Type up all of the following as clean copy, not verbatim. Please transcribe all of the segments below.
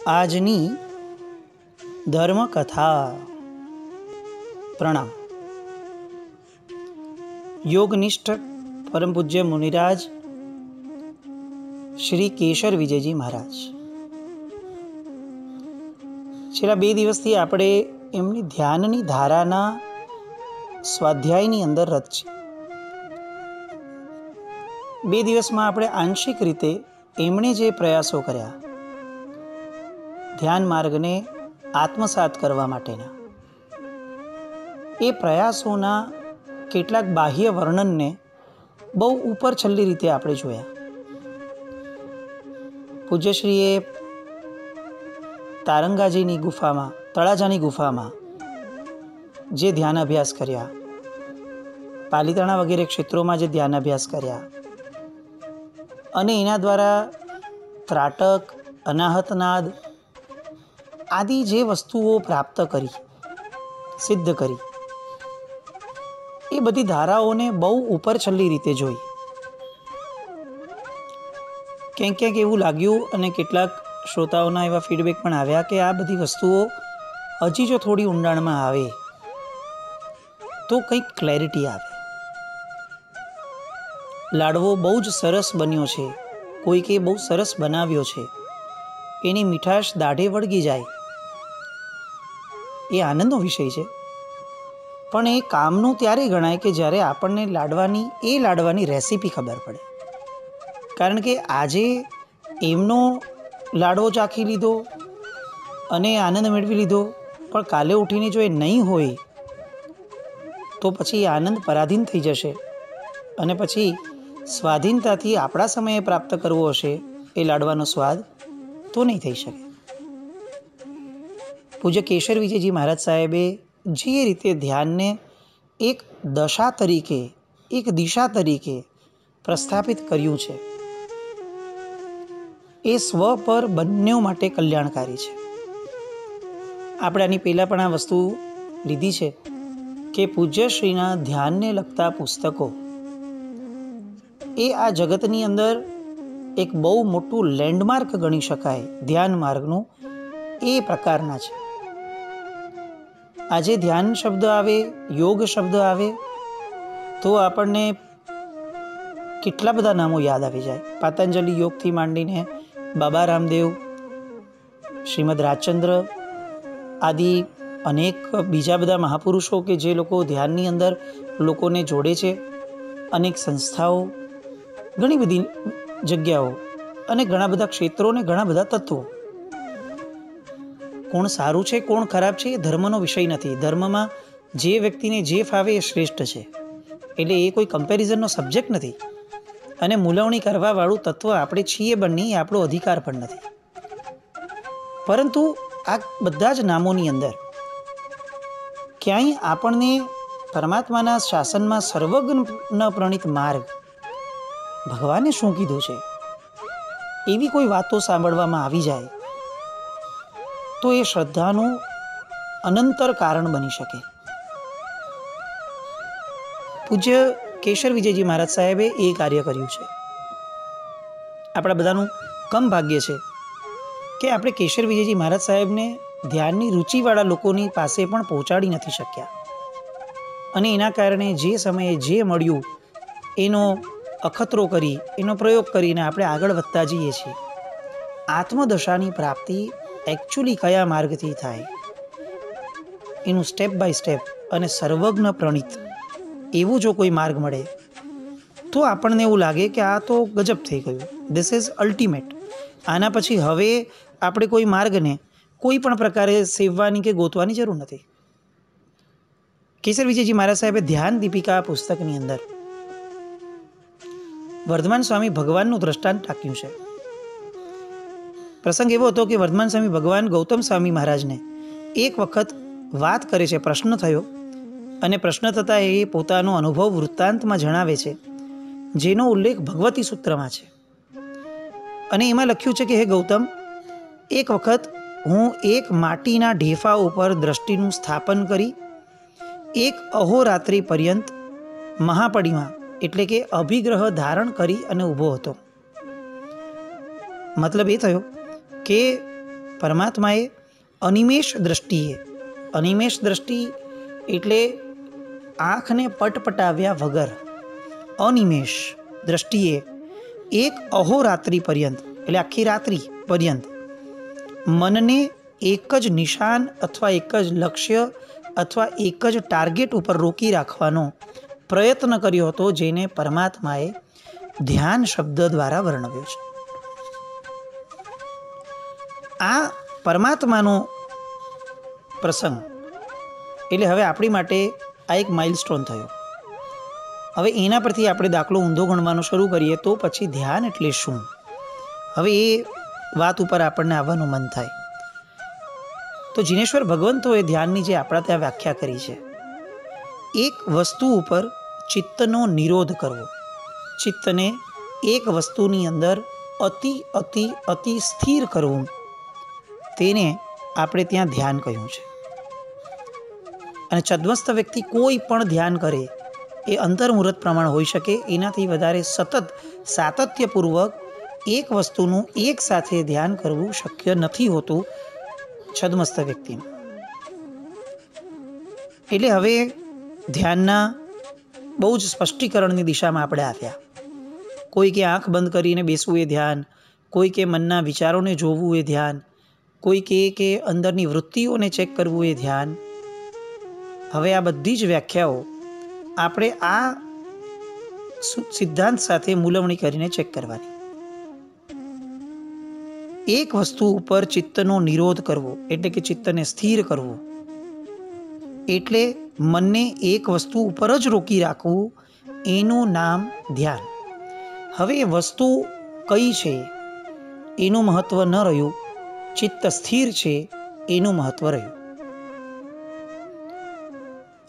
આજની ધર્મકથા। પ્રણામ। યોગનિષ્ઠ પરમ પૂજ્ય મુનિરાજ શ્રી કેશર વિજયજી મહારાજ, છેલ્લા 2 દિવસથી આપણે એમની ધ્યાનની ધારાના સ્વાધ્યાયની અંદર રત છે। 2 દિવસમાં આપણે આંશિક રીતે એમણે જે પ્રયાસો કર્યા ધ્યાન માર્ગને આત્મસાત કરવા માટેના, એ પ્રયાસોના કેટલાક બાહ્ય વર્ણનને બહુ ઉપર છલ્લી રીતે આપણે જોયા। પૂજ્યશ્રીએ તારંગાજીની ગુફામાં, તળાજાની ગુફામાં જે ધ્યાન અભ્યાસ કર્યા, પાલીતાણા વગેરે ક્ષેત્રોમાં જે ધ્યાન અભ્યાસ કર્યા અને એના દ્વારા ત્રાટક, અનાહતનાદ આદિ જે વસ્તુઓ પ્રાપ્ત કરી, સિદ્ધ કરી, એ બધી ધારાઓને બહુ ઉપર છલ્લી રીતે જોઈ। ક્યાંક ક્યાંક એવું લાગ્યું અને કેટલાક શ્રોતાઓના એવા ફીડબેક પણ આવ્યા કે આ બધી વસ્તુઓ હજી જો થોડી ઊંડાણમાં આવે તો કંઈક ક્લેરિટી આવે। લાડવો બહુ જ સરસ બન્યો છે, કોઈકે બહુ સરસ બનાવ્યો છે, એની મીઠાશ દાઢે વળગી જાય, એ આનંદનો વિષય છે। પણ એ કામનું ત્યારે ગણાય કે જ્યારે આપણને લાડવાની રેસીપી ખબર પડે। કારણ કે આજે એમનો લાડવો ચાખી લીધો અને આનંદ મેળવી લીધો, પણ કાલે ઉઠીને જો એ નહીં હોય તો પછી એ આનંદ પરાધીન થઈ જશે અને પછી સ્વાધીનતાથી આપણા સમયે પ્રાપ્ત કરવો હશે એ લાડવાનો સ્વાદ તો નહીં થઈ શકે। પૂજ્ય કેશર વિજયજી મહારાજ સાહેબે જે રીતે ધ્યાનને એક દશા તરીકે, એક દિશા તરીકે પ્રસ્થાપિત કર્યું છે, એ સ્વ પર બંને માટે કલ્યાણકારી છે। આપણે આની પહેલાં પણ આ વસ્તુ લીધી છે કે પૂજ્યશ્રીના ધ્યાનને લગતા પુસ્તકો એ આ જગતની અંદર એક બહુ મોટું લેન્ડમાર્ક ગણી શકાય ધ્યાન માર્ગનું, એ પ્રકારના છે। આજે ધ્યાન શબ્દ આવે, યોગ શબ્દ આવે તો આપણને કેટલા બધા નામો યાદ આવી જાય। પાતંજલિ યોગથી માંડીને બાબા રામદેવ, શ્રીમદ રાજચંદ્ર આદિ અનેક બીજા બધા મહાપુરુષો કે જે લોકો ધ્યાનની અંદર લોકોને જોડે છે, અનેક સંસ્થાઓ, ઘણી બધી જગ્યાઓ અને ઘણા બધા ક્ષેત્રો ને ઘણા બધા તત્વો। કોણ સારું છે, કોણ ખરાબ છે, એ ધર્મનો વિષય નથી। ધર્મમાં જે વ્યક્તિને જે ફાવે એ શ્રેષ્ઠ છે, એટલે એ કોઈ કમ્પેરિઝનનો સબ્જેક્ટ નથી અને મૂલવણી કરવાવાળું તત્વ આપણે છીએ બંને, એ આપણો અધિકાર પણ નથી। પરંતુ આ બધા જ નામોની અંદર ક્યાંય આપણને પરમાત્માના શાસનમાં સર્વજ્ઞ પ્રણીત માર્ગ, ભગવાને શું કીધું છે, એવી કોઈ વાતો સાંભળવામાં આવી જાય તો એ શ્રદ્ધાનું અનંતર કારણ બની શકે। પૂજ્ય કેશર વિજયજી મહારાજ સાહેબે એ કાર્ય કર્યું છે। આપણા બધાનું કમ ભાગ્ય છે કે આપણે કેશર વિજયજી મહારાજ સાહેબને ધ્યાનની રુચિવાળા લોકોની પાસે પણ પહોંચાડી નથી શક્યા અને એના કારણે જે સમયે જે મળ્યું એનો અખતરો કરી, એનો પ્રયોગ કરીને આપણે આગળ વધતા જઈએ છીએ। આત્મદશાની પ્રાપ્તિ એકચ્યુઅલી કયા માર્ગથી થાય એનું સ્ટેપ બાય સ્ટેપ અને સર્વજ્ઞ પ્રણીત એવું જો કોઈ માર્ગ મળે તો આપણને એવું લાગે કે આ તો ગજબ થઈ ગયું, ધીસ ઇઝ અલ્ટિમેટ। આના પછી હવે આપણે કોઈ માર્ગને કોઈ પણ પ્રકારે સેવવાની કે ગોતવાની જરૂર નથી। કેશર વિજયજી મહારાજ સાહેબે ધ્યાન દીપિકા પુસ્તકની અંદર વર્ધમાન સ્વામી ભગવાનનું દ્રષ્ટાંત ટાંક્યું છે। પ્રસંગ એવો હતો કે વર્ધમાન સ્વામી ભગવાન ગૌતમ સ્વામી મહારાજને એક વખત વાત કરે છે, પ્રશ્ન થયો અને પ્રશ્ન થતાં એ પોતાનો અનુભવ વૃત્તાંતમાં જણાવે છે, જેનો ઉલ્લેખ ભગવતી સૂત્રમાં છે અને એમાં લખ્યું છે કે હે ગૌતમ, એક વખત હું એક માટીના ઢેફા ઉપર દ્રષ્ટિનું સ્થાપન કરી એક અહોરાત્રિ પર્યંત મહાપડીમાં એટલે કે અભિગ્રહ ધારણ કરી અને ઊભો હતો। મતલબ એ થયો કે પરમાત્માએ અનિમેષ દ્રષ્ટિએ, અનિમેષ દ્રષ્ટિ એટલે આંખને પટપટાવ્યા વગર, અનિમેષ દ્રષ્ટિએ એક અહોરાત્રિ પર્યંત એટલે આખી રાત્રિ પર્યંત મનને એક જ નિશાન અથવા એક જ લક્ષ્ય અથવા એક જ ટાર્ગેટ ઉપર રોકી રાખવાનો પ્રયત્ન કર્યો હતો, જેને પરમાત્માએ ધ્યાન શબ્દ દ્વારા વર્ણવ્યો છે. આ પરમાત્માનો પ્રસંગ એટલે હવે આપણી માટે આ એક માઇલસ્ટોન થયો. હવે એના પરથી આપણે દાખલો ઊંધો ગણવાનો શરૂ કરીએ તો પછી ધ્યાન એટલે શું? હવે એ વાત ઉપર આપણને આવવાનું મન થાય. તો જીનેશ્વર ભગવંતોએ ધ્યાનની જે આપણા ત્યાં વ્યાખ્યા કરી છે, એક વસ્તુ ઉપર ચિત્તનો નિરોધ કરવો, ચિત્તને એક વસ્તુની અંદર અતિ અતિ અતિ સ્થિર કરવું, તેને આપણે ત્યાં ધ્યાન કહ્યું છે. અને ચદ્મસ્થ વ્યક્તિ કોઈ પણ ધ્યાન કરે એ અંતર્મુહૂર્ત પ્રમાણ હોઈ શકે, એનાથી વધારે સતત સાતત્યપૂર્વક એક વસ્તુનું એક સાથે ધ્યાન કરવું શક્ય નથી હોતું છદ્મસ્થ વ્યક્તિને. એટલે હવે ધ્યાનના બહુ જ સ્પષ્ટીકરણની દિશામાં આપણે આવ્યા. કોઈ કે આંખ બંધ કરીને બેસવું એ ધ્યાન, કોઈ કે મનના વિચારોને જોવું એ ધ્યાન, કોઈ કે અંદરની વૃત્તિઓને ચેક કરવું એ ધ્યાન. હવે આ બધી જ વ્યાખ્યાઓ આપણે આ સિદ્ધાંત સાથે મૂલવણી કરીને ચેક કરવાની. એક વસ્તુ ઉપર ચિત્તનો નિરોધ કરવો એટલે કે ચિત્તને સ્થિર કરવું, એટલે મનને એક વસ્તુ ઉપર જ રોકી રાખવું, એનું નામ ધ્યાન. હવે એ વસ્તુ કઈ છે એનું મહત્વ ન રહ્યું, ચિત્ત સ્થિર છે એનું મહત્વ રહ્યું.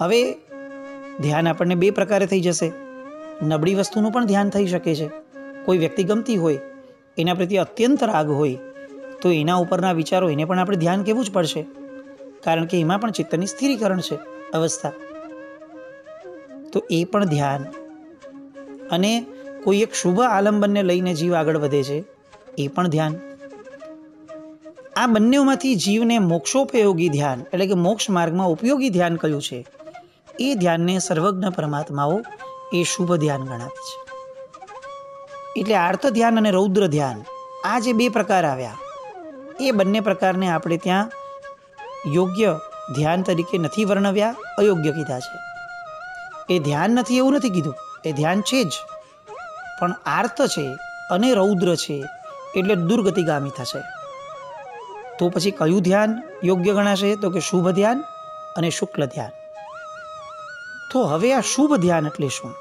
હવે ધ્યાન આપણને બે પ્રકારે થઈ જશે. નબળી વસ્તુનું પણ ધ્યાન થઈ શકે છે. કોઈ વ્યક્તિ ગમતી હોય, એના પ્રત્યે અત્યંત રાગ હોય, તો એના ઉપરના વિચારો એને પણ આપણે ધ્યાન કહેવું જ પડશે, કારણ કે એમાં પણ ચિત્તની સ્થિરીકરણ છે અવસ્થા. તો એ પણ ધ્યાન. અને કોઈ એક શુભ આલંબનને લઈને જીવ આગળ વધે છે, એ પણ ધ્યાન. આ બંનેમાંથી જીવને મોક્ષોપયોગી ધ્યાન એટલે કે મોક્ષ માર્ગમાં ઉપયોગી ધ્યાન કયું છે, એ ધ્યાનને સર્વજ્ઞ પરમાત્માઓ એ શુભ ધ્યાન ગણાવે છે. એટલે આર્ત ધ્યાન અને રૌદ્ર ધ્યાન, આ જે બે પ્રકાર આવ્યા, એ બંને પ્રકારને આપણે ત્યાં યોગ્ય ધ્યાન તરીકે નથી વર્ણવ્યા, અયોગ્ય કીધા છે. એ ધ્યાન નથી એવું નથી કીધું, એ ધ્યાન છે જ, પણ આર્ત છે અને રૌદ્ર છે એટલે દુર્ગતિગામી થશે. તો પછી કયું ધ્યાન યોગ્ય ગણાશે? તો કે શુભ ધ્યાન અને શુક્લ ધ્યાન. તો હવે આ શુભ ધ્યાન એટલે શું,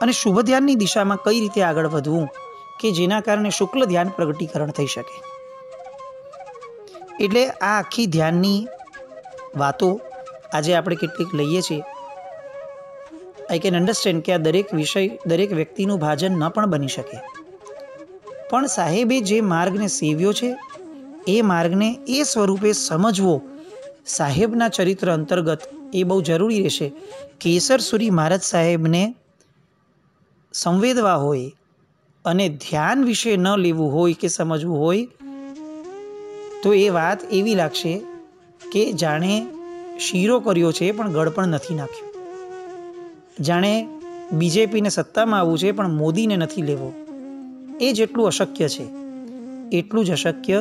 અને શુભ ધ્યાનની દિશામાં કઈ રીતે આગળ વધવું કે જેના કારણે શુક્લ ધ્યાન પ્રગટીકરણ થઈ શકે. એટલે આ આખી ધ્યાનની વાતો આજે આપણે કેટલીક લઈએ છીએ. આઈ કેન અન્ડરસ્ટેન્ડ કે આ દરેક વિષય દરેક વ્યક્તિનું ભાજન ન પણ બની શકે, પણ સાહેબે જે માર્ગને સેવ્યો છે એ માર્ગને એ સ્વરૂપે સમજવો સાહેબના ચરિત્ર અંતર્ગત એ બહુ જરૂરી રહેશે. કેસરસુરી મહારાજ સાહેબને સંવેદવા હોય અને ધ્યાન વિશે ન લેવું હોય કે સમજવું હોય, તો એ વાત એવી લાગશે કે જાણે શીરો કર્યો છે પણ ગળ પણ નથી નાખ્યો, જાણે બીજેપીને સત્તામાં આવવું છે પણ મોદીને નથી લેવો. એ જેટલું અશક્ય છે એટલું જ અશક્ય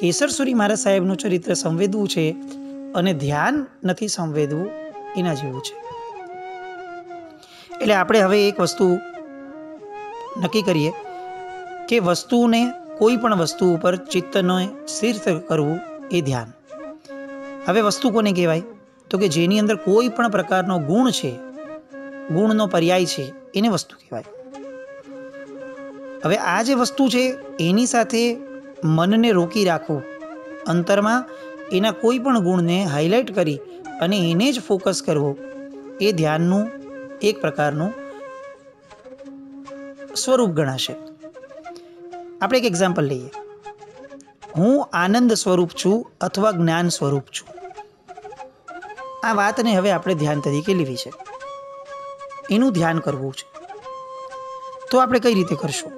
કેસરસુરી મહારાજ સાહેબનું ચરિત્ર સંવેદવું છે અને ધ્યાન નથી સંવેદવું એના જેવું છે. એટલે આપણે હવે એક વસ્તુ નક્કી કરીએ કે વસ્તુને કોઈ પણ વસ્તુ ઉપર ચિત્તને સ્થિર કરવું એ ધ્યાન. હવે વસ્તુ કોને કહેવાય? તો કે જેની અંદર કોઈ પણ પ્રકારનો ગુણ છે, ગુણનો પર્યાય છે, એને વસ્તુ કહેવાય. હવે આ જે વસ્તુ છે એની સાથે મનને રોકી રાખવું, અંતરમાં એના કોઈ પણ ગુણને હાઇલાઇટ કરી અને એને જ ફોકસ કરવો, એ ધ્યાનનું એક પ્રકારનું સ્વરૂપ ગણાશે. આપણે એક એક્ઝામ્પલ લઈએ. હું આનંદ સ્વરૂપ છું અથવા જ્ઞાન સ્વરૂપ છું. આ વાતને હવે આપણે ધ્યાન તરીકે લેવી છે, એનું ધ્યાન કરવું છે. તો આપણે કઈ રીતે કરશું?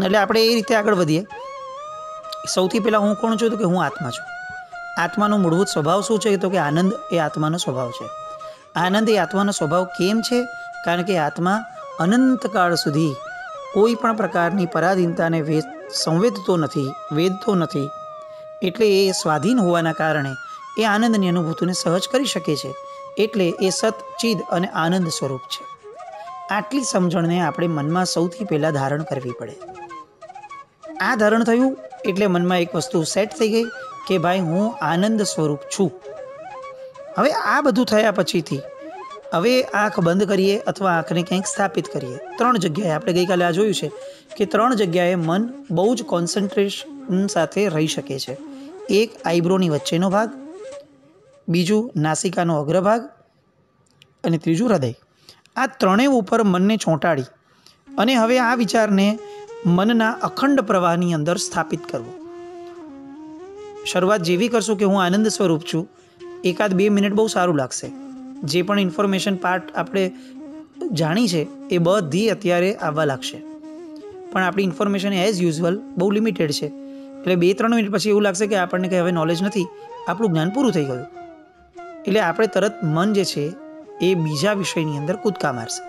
એટલે આપણે એ રીતે આગળ વધીએ સૌથી પહેલાં હું કોણ છું? તો કે હું આત્મા છું. આત્માનો મૂળભૂત સ્વભાવ શું છે? તો કે આનંદ એ આત્માનો સ્વભાવ છે. આનંદ એ આત્માનો સ્વભાવ કેમ છે? કારણ કે આત્મા અનંતકાળ સુધી કોઈ પણ પ્રકારની પરાધીનતાને સંવેદતો નથી. એટલે એ સ્વાધીન હોવાના કારણે એ આનંદની અનુભૂતિને સહજ કરી શકે છે. એટલે એ સત, ચિદ અને આનંદ સ્વરૂપ છે. આટલી સમજણને આપણે મનમાં સૌથી પહેલાં ધારણ કરવી પડે. આ ધારણ થયું એટલે મનમાં એક વસ્તુ સેટ થઈ ગઈ કે ભાઈ હું આનંદ સ્વરૂપ છું. હવે આ બધું થયા પછીથી હવે આંખ બંધ કરીએ અથવા આંખને ક્યાંક સ્થાપિત કરીએ. 3 જગ્યાએ આપણે ગઈકાલે આ જોયું છે કે 3 જગ્યાએ મન બહુ જ કોન્સન્ટ્રેશન સાથે રહી શકે છે. એક આઈબ્રોની વચ્ચેનો ભાગ, બીજું નાસિકાનો અગ્રભાગ અને ત્રીજું હૃદય. આ ત્રણેય ઉપર મનને ચોંટાડી અને હવે આ વિચારને મનના અખંડ પ્રવાહની અંદર સ્થાપિત કરવો. શરૂઆત જેવી કરશું કે હું આનંદ સ્વરૂપ છું, 1-2 મિનિટ બહુ સારું લાગશે. જે પણ ઇન્ફોર્મેશન પાર્ટ આપણે જાણી છે એ બધી અત્યારે આવવા લાગશે. પણ આપણી ઇન્ફોર્મેશન એઝ યુઝ્યુઅલ બહુ લિમિટેડ છે. એટલે 2-3 મિનિટ પછી એવું લાગશે કે આપણને કંઈ હવે નોલેજ નથી, આપણું જ્ઞાન પૂરું થઈ ગયું. એટલે આપણે તરત મન જે છે એ બીજા વિષયની અંદર કૂદકા મારશે.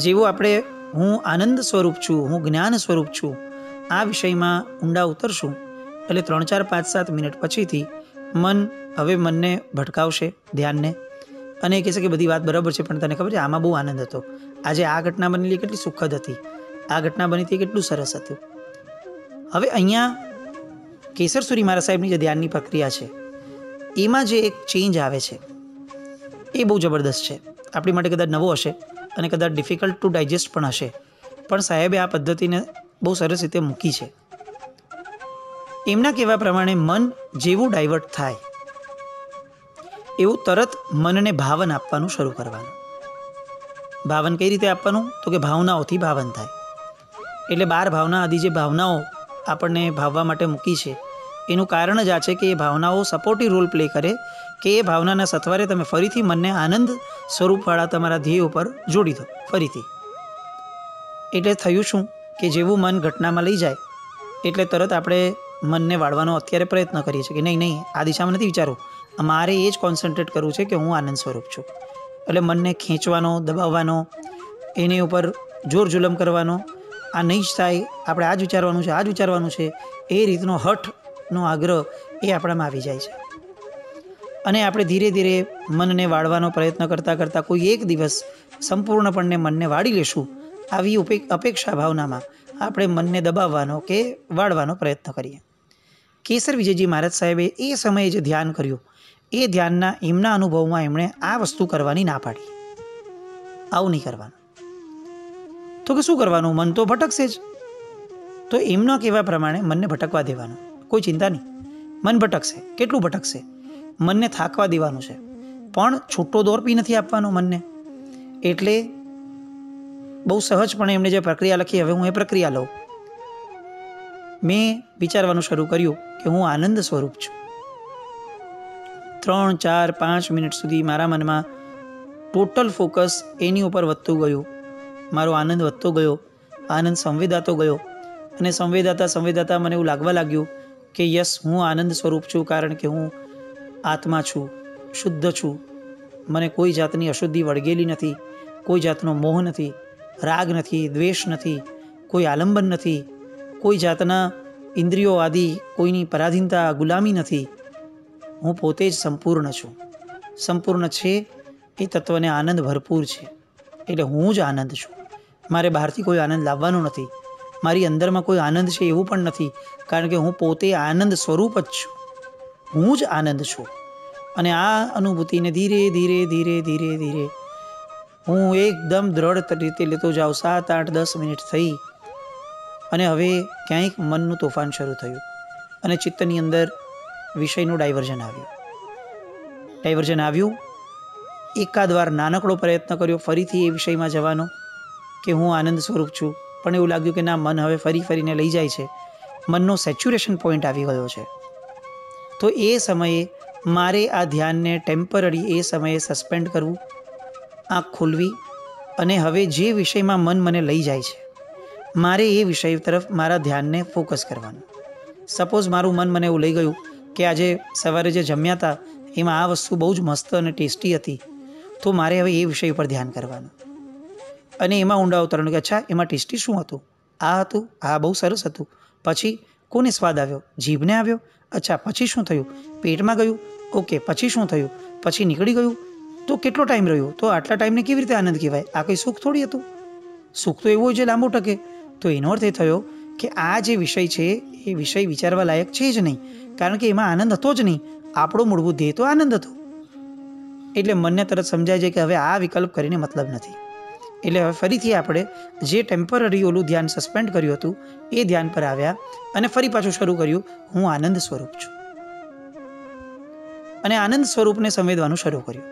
જેવું આપણે હું આનંદ સ્વરૂપ છું, હું જ્ઞાન સ્વરૂપ છું, આ વિષયમાં ઊંડા ઉતરશું એટલે 3, 4, 5, 7 મિનિટ પછીથી મન હવે મનને ભટકાવશે, ધ્યાનને, અને એ કહેશે કે બધી વાત બરાબર છે, પણ તને ખબર છે આમાં બહુ આનંદ હતો, આજે આ ઘટના બનેલી કેટલી સુખદ હતી, આ ઘટના બની હતી કેટલું સરસ હતું. હવે અહીંયા કેસરસુરી મહારાજ સાહેબની જે ધ્યાનની પ્રક્રિયા છે એમાં જે એક ચેન્જ આવે છે એ બહુ જબરદસ્ત છે. આપણી માટે કદાચ નવો હશે અને કદાચ ડિફિકલ્ટ ટુ ડાયજેસ્ટ પણ હશે, પણ સાહેબે આ પદ્ધતિને બહુ સરસ રીતે મૂકી છે. એમના કહેવા પ્રમાણે મન જેવું ડાયવર્ટ થાય એવું તરત મનને ભાવન આપવાનું શરૂ કરવાનું. ભાવન કઈ રીતે આપવાનું? તો કે ભાવનાઓથી ભાવન થાય. એટલે 12 ભાવના આદિ જે ભાવનાઓ આપણને ભાવવા માટે મૂકી છે એનું કારણ જ આ છે કે એ ભાવનાઓ સપોર્ટિવ રોલ પ્લે કરે કે એ ભાવનાના સથવારે તમે ફરીથી મનને આનંદ સ્વરૂપવાળા તમારા ધ્યેય ઉપર જોડી દો ફરીથી. એટલે થયું શું કે જેવું મન ઘટનામાં લઈ જાય એટલે તરત આપણે મનને વાળવાનો અત્યારે પ્રયત્ન કરીએ છીએ કે નહીં આ દિશામાં નથી વિચારવું, મારે એ જ કોન્સન્ટ્રેટ કરવું છે કે હું આનંદ સ્વરૂપ છું. એટલે મનને ખેંચવાનો, દબાવવાનો, એની ઉપર જોર જુલમ કરવાનો, આ નહીં જ થાય, આપણે આ જ વિચારવાનું છે, એ રીતનો હઠનો આગ્રહ એ આપણામાં આવી જાય છે. અને આપણે ધીરે ધીરે મનને વાળવાનો પ્રયત્ન કરતાં કોઈ એક દિવસ સંપૂર્ણપણે મનને વાળી લેશું. આવી અપેક્ષા ભાવનામાં આપણે મનને દબાવવાનો કે વાળવાનો પ્રયત્ન કરીએ. કેસર વિજયજી મહારાજ સાહેબે એ સમયે જે ધ્યાન કર્યું એ ધ્યાનના એમના અનુભવમાં એમણે આ વસ્તુ કરવાની ના પાડી. આવું નહીં કરવાનું. તો કે શું કરવાનું? મન તો ભટકશે જ. તો એમના કહેવા પ્રમાણે મનને ભટકવા દેવાનું, કોઈ ચિંતા નહીં. મન ભટકશે, કેટલું ભટકશે? મનને થાકવા દેવાનું છે, પણ છૂટો દોર બી નથી આપવાનો મનને. એટલે બહુ સહજપણે એમણે જે પ્રક્રિયા લખી, હવે હું એ પ્રક્રિયા લઉં. મેં વિચારવાનું શરૂ કર્યું કે હું આનંદ સ્વરૂપ છું. 3, 4, 5 મિનિટ સુધી મારા મનમાં ટોટલ ફોકસ એની ઉપર વધતું ગયું. મારો આનંદ વધતો ગયો, આનંદ સંવેદાતો ગયો, અને સંવેદાતા મને એવું લાગવા લાગ્યું કે યસ, હું આનંદ સ્વરૂપ છું, કારણ કે હું આત્મા છું, શુદ્ધ છું, મને કોઈ જાતની અશુદ્ધિ વળગેલી નથી, કોઈ જાતનો મોહ નથી, રાગ નથી, દ્વેષ નથી, કોઈ આલંબન નથી, કોઈ જાતના ઇન્દ્રિયો આદિ કોઈની પરાધીનતા, ગુલામી નથી. હું પોતે જ સંપૂર્ણ છું. સંપૂર્ણ છે એ તત્વને આનંદ ભરપૂર છે. એટલે હું જ આનંદ છું. મારે બહારથી કોઈ આનંદ લાવવાનો નથી. મારી અંદરમાં કોઈ આનંદ છે એવું પણ નથી, કારણ કે હું પોતે આનંદ સ્વરૂપ જ છું. હું જ આનંદ છું. અને આ અનુભૂતિને ધીરે ધીરે હું એકદમ દ્રઢ રીતે લેતો જાઉં. 7, 8, 10 મિનિટ થઈ અને હવે ક્યાંક મનનું તોફાન શરૂ થયું અને ચિત્તની અંદર વિષયનું ડાયવર્ઝન આવ્યું. એકાદ વાર નાનકડો પ્રયત્ન કર્યો ફરીથી એ વિષયમાં જવાનો કે હું આનંદ સ્વરૂપ છું, પણ એવું લાગ્યું કે ના, મન હવે ફરીને લઈ જાય છે. મનનો સેચ્યુરેશન પોઈન્ટ આવી ગયો છે. તો એ સમયે મારે આ ધ્યાનને ટેમ્પરરી એ સમયે સસ્પેન્ડ કરવું, આંખ ખોલવી, અને હવે જે વિષયમાં મન મને લઈ જાય છે મારે એ વિષય તરફ મારા ધ્યાનને ફોકસ કરવાનું. સપોઝ મારું મન મને એવું લઈ ગયું કે આજે સવારે જે જમ્યા હતા એમાં આ વસ્તુ બહુ જ મસ્ત અને ટેસ્ટી હતી, તો મારે હવે એ વિષય પર ધ્યાન કરવાનું અને એમાં ઊંડા ઉતરવાનું કે અચ્છા એમાં ટેસ્ટી શું હતું, આ હતું, આ બહુ સરસ હતું. પછી કોને સ્વાદ આવ્યો? જીભને આવ્યો. અચ્છા પછી શું થયું? પેટમાં ગયું. ઓકે પછી શું થયું? પછી નીકળી ગયું. તો કેટલો ટાઈમ રહ્યો? તો આટલા ટાઈમને કેવી રીતે આનંદ કહેવાય? આ કંઈ સુખ થોડી હતું. સુખ તો એવું જે લાંબુ ટકે. તો એનો અર્થ એ થયો કે આ જે વિષય છે એ વિષય વિચારવા લાયક છે જ નહીં, કારણ કે એમાં આનંદ હતો જ નહીં. આપણો મૂળભૂત ધ્યેય તો આનંદ હતો. એટલે મનને તરત સમજાય છે કે હવે આ વિકલ્પ કરીને મતલબ નથી. એટલે હવે ફરીથી આપણે જે ટેમ્પરરી ઓલું ધ્યાન સસ્પેન્ડ કર્યું હતું એ ધ્યાન પર આવ્યા અને ફરી પાછું શરૂ કર્યું, હું આનંદ સ્વરૂપ છું. અને આનંદ સ્વરૂપને સંવેદવાનું શરૂ કર્યું.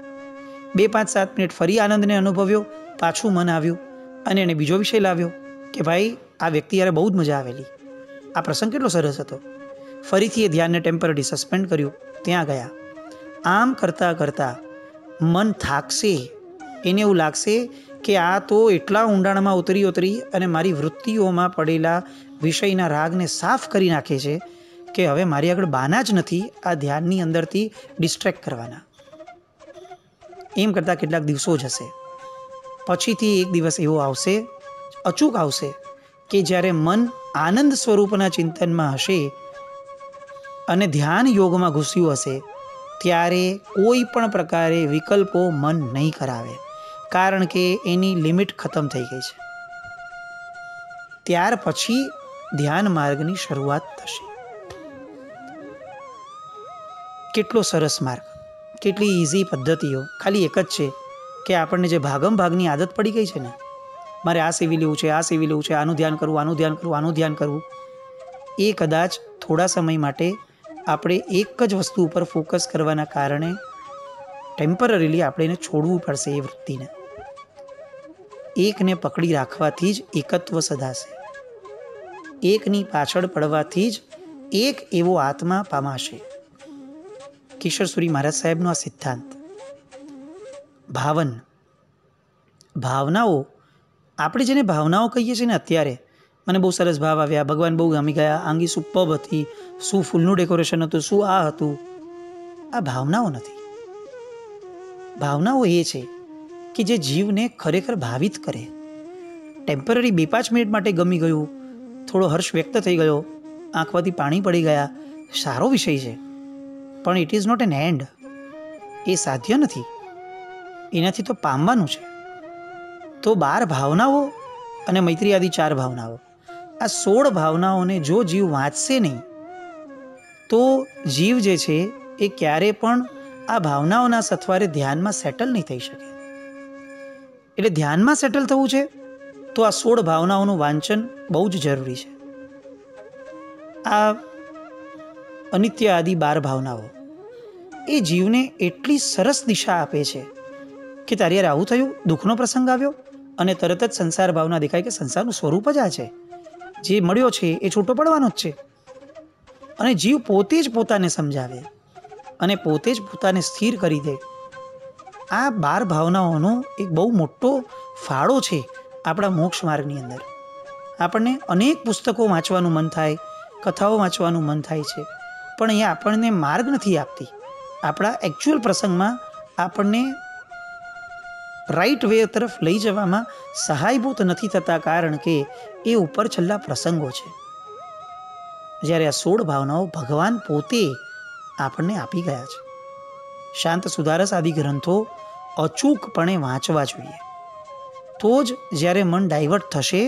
2, 5, 7 મિનિટ ફરી આનંદને અનુભવ્યો. પાછું મન આવ્યું અને એને બીજો વિષય લાવ્યો કે ભાઈ આ વ્યક્તિ યારે બહુ જ મજા આવેલી, આ પ્રસંગ કેટલો સરસ હતો. ફરીથી એ ધ્યાનને ટેમ્પરરી સસ્પેન્ડ કર્યું, ત્યાં ગયા. આમ કરતાં કરતાં મન થાકશે. એને એવું લાગશે કે આ તો એટલા ઊંડાણમાં ઉતરી અને મારી વૃત્તિઓમાં પડેલા વિષયના રાગને સાફ કરી નાખે છે કે હવે મારી આગળ બાના જ નથી આ ધ્યાનની અંદરથી ડિસ્ટ્રેક્ટ કરવાના. એમ કરતાં કેટલાક દિવસો જશે. પછીથી એક દિવસ એવો આવશે, અચૂક આવશે, કે જ્યારે મન આનંદ સ્વરૂપના ચિંતનમાં હશે અને ધ્યાન યોગમાં ઘૂસ્યું હશે, ત્યારે કોઈ પણ પ્રકારે વિકલ્પો મન નહીં કરાવે, કારણ કે એની લિમિટ ખતમ થઈ ગઈ છે. ત્યાર પછી ધ્યાન માર્ગની શરૂઆત થશે. કેટલો સરસ માર્ગ, કેટલી ઇઝી પદ્ધતિઓ. ખાલી એક જ છે કે આપણને જે ભાગમ ભાગની આદત પડી ગઈ છે ને, મારે આ સેવી લેવું છે, આ સેવી લેવું છે, આનું ધ્યાન કરવું, આનું ધ્યાન કરવું, આનું ધ્યાન કરવું, એ કદાચ થોડા સમય માટે આપણે એક જ વસ્તુ ઉપર ફોકસ કરવાના કારણે ટેમ્પરરીલી આપણે એને છોડવું પડશે. એ વૃત્તિને એકને પકડી રાખવાથી જ એકત્વ સધાશે. એકની પાછળ પડવાથી જ એક એવો આત્મા પામાશે. કિશોર સુરી મહારાજ સાહેબનો આ સિદ્ધાંત. ભાવનાઓ, આપણે જેને ભાવનાઓ કહીએ છીએ ને, અત્યારે મને બહુ સરસ ભાવ આવ્યા, ભગવાન બહુ ગમી ગયા, આંગી સુપર્બ હતી, શું ફૂલનું ડેકોરેશન હતું, શું આ હતું. આ ભાવનાઓ નથી. ભાવનાઓ એ છે કે જે જીવને ખરેખર ભાવિત કરે. ટેમ્પરરી 2-5 મિનિટ માટે ગમી ગયું, થોડો હર્ષ વ્યક્ત થઈ ગયો, આંખમાંથી પાણી પડી ગયા, સારો વિષય છે, પણ it is not an end. એ સાધ્ય નથી. એનાથી તો પામવાનું છે. તો 12 ભાવનાઓ અને મૈત્રી આદિ 4 ભાવનાઓ, આ 16 ભાવનાઓને જો જીવ વાંચશે નહીં તો જીવ જે છે એ ક્યારે પણ આ ભાવનાઓના સથવારે ધ્યાનમાં સેટલ નહીં થઈ શકે. એટલે ધ્યાનમાં સેટલ થવું છે તો આ 16 ભાવનાઓનું વાંચન બહુ જ જરૂરી છે. આ અનિત્ય આદિ 12 ભાવનાઓ એ જીવને એટલી સરસ દિશા આપે છે કે તારી યાર આવું થયું, દુઃખનો પ્રસંગ આવ્યો અને તરત જ સંસાર ભાવના દેખાય કે સંસારનું સ્વરૂપ જ આ છે, જે મળ્યો છે એ છૂટો પડવાનો જ છે. અને જીવ પોતે જ પોતાને સમજાવે અને પોતે જ પોતાને સ્થિર કરી દે. આ 12 ભાવનાઓનો એક બહુ મોટો ફાળો છે આપણા મોક્ષ માર્ગની અંદર. આપણને અનેક પુસ્તકો વાંચવાનું મન થાય, કથાઓ વાંચવાનું મન થાય છે, પણ એ આપણને માર્ગ નથી આપતી. આપણા એકચ્યુઅલ પ્રસંગમાં આપણને રાઈટ વે તરફ લઈ જવામાં સહાયભૂત નથી થતા, કારણ કે એ ઉપર છેલ્લા પ્રસંગો છે. જ્યારે આ 16 ભાવનાઓ ભગવાન પોતે આપણને આપી ગયા છે. શાંત સુધારસ આદિ ગ્રંથો અચૂકપણે વાંચવા જોઈએ. તો જ જ્યારે મન ડાયવર્ટ થશે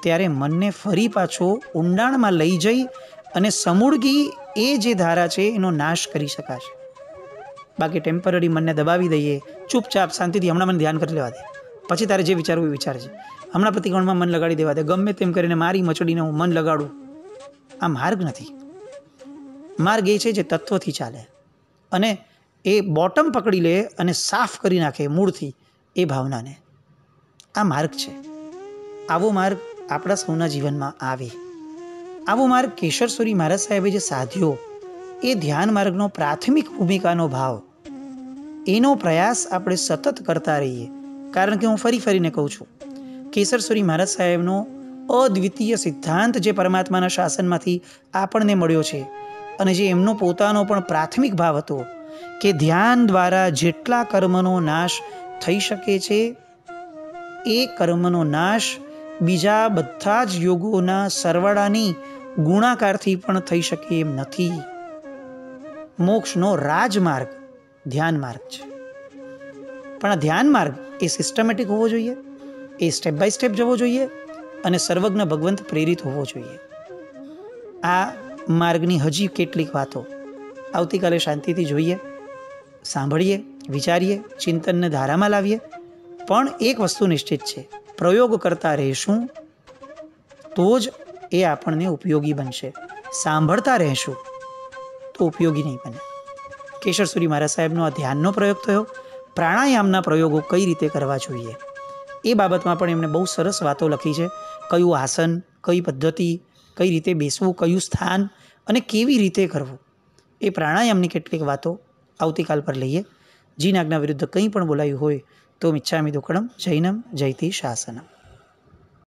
ત્યારે મનને ફરી પાછો ઊંડાણમાં લઈ જઈ અને સમૂળગી એ જે ધારા છે એનો નાશ કરી શકાશે. બાકી ટેમ્પરરી મનને દબાવી દઈએ, ચૂપચાપ શાંતિથી હમણાં મને ધ્યાન કરી લેવા દે, પછી તારે જે વિચારવું એ વિચારજે, હમણાં પ્રતિક્રમણમાં મન લગાડી દેવા દે, ગમે તેમ કરીને મારી મચડીને હું મન લગાડું. આ માર્ગ નથી. માર્ગ એ છે જે તત્વથી ચાલે અને એ બોટમ પકડી લે અને સાફ કરી નાખે મૂળથી એ ભાવનાને. આ માર્ગ છે. આવો માર્ગ આપણા સૌના જીવનમાં આવે. આવો માર્ગ કેશર સુરી મહારાજ સાહેબે જે સાધ્યો, એ ધ્યાન માર્ગનો પ્રાથમિક ભૂમિકાનો ભાવ, એનો પ્રયાસ આપણે સતત કરતા રહીએ. કારણ કે હું ફરીને કહું છું, કેશર સુરી મહારાજ સાહેબનો અદ્વિતીય સિદ્ધાંત જે પરમાત્માના શાસનમાંથી આપણને મળ્યો છે અને જે એમનો પોતાનો પણ પ્રાથમિક ભાવ હતો કે ધ્યાન દ્વારા જેટલા કર્મનો નાશ થઈ શકે છે એ કર્મનો નાશ બીજા બધા જ યોગોના સરવાળાની ગુણાકારથી પણ થઈ શકે એમ નથી. મોક્ષનો રાજમાર્ગ ધ્યાન માર્ગ છે. પણ આ ધ્યાન માર્ગ એ સિસ્ટમેટિક હોવો જોઈએ, એ સ્ટેપ બાય સ્ટેપ જવો જોઈએ અને સર્વજ્ઞ ભગવંત પ્રેરિત હોવો જોઈએ. આ માર્ગની હજી કેટલીક વાતો આવતીકાલે શાંતિથી જોઈએ, સાંભળીએ, વિચારીએ, ચિંતનને ધારામાં લાવીએ. પણ એક વસ્તુ નિશ્ચિત છે, પ્રયોગ કરતા રહેશું તો જ એ આપણને ઉપયોગી બનશે. સાંભળતા રહેશું તો ઉપયોગી નહીં બને. કેશરસુરી મહારાજ સાહેબનો આ ધ્યાનનો પ્રયોગ થયો. પ્રાણાયામના પ્રયોગો કઈ રીતે કરવા જોઈએ એ બાબતમાં પણ એમણે બહુ સરસ વાતો લખી છે. કયું આસન, કઈ પદ્ધતિ, કઈ રીતે બેસવું, કયું સ્થાન અને કેવી રીતે કરવું, એ પ્રાણાયામની કેટલીક વાતો આવતીકાલ પર લઈએ. જીન આજ્ઞા વિરુદ્ધ કંઈ પણ બોલાયું હોય તો મિચ્છામિ દુક્કડમ, જૈનમ જયતિ શાસનમ.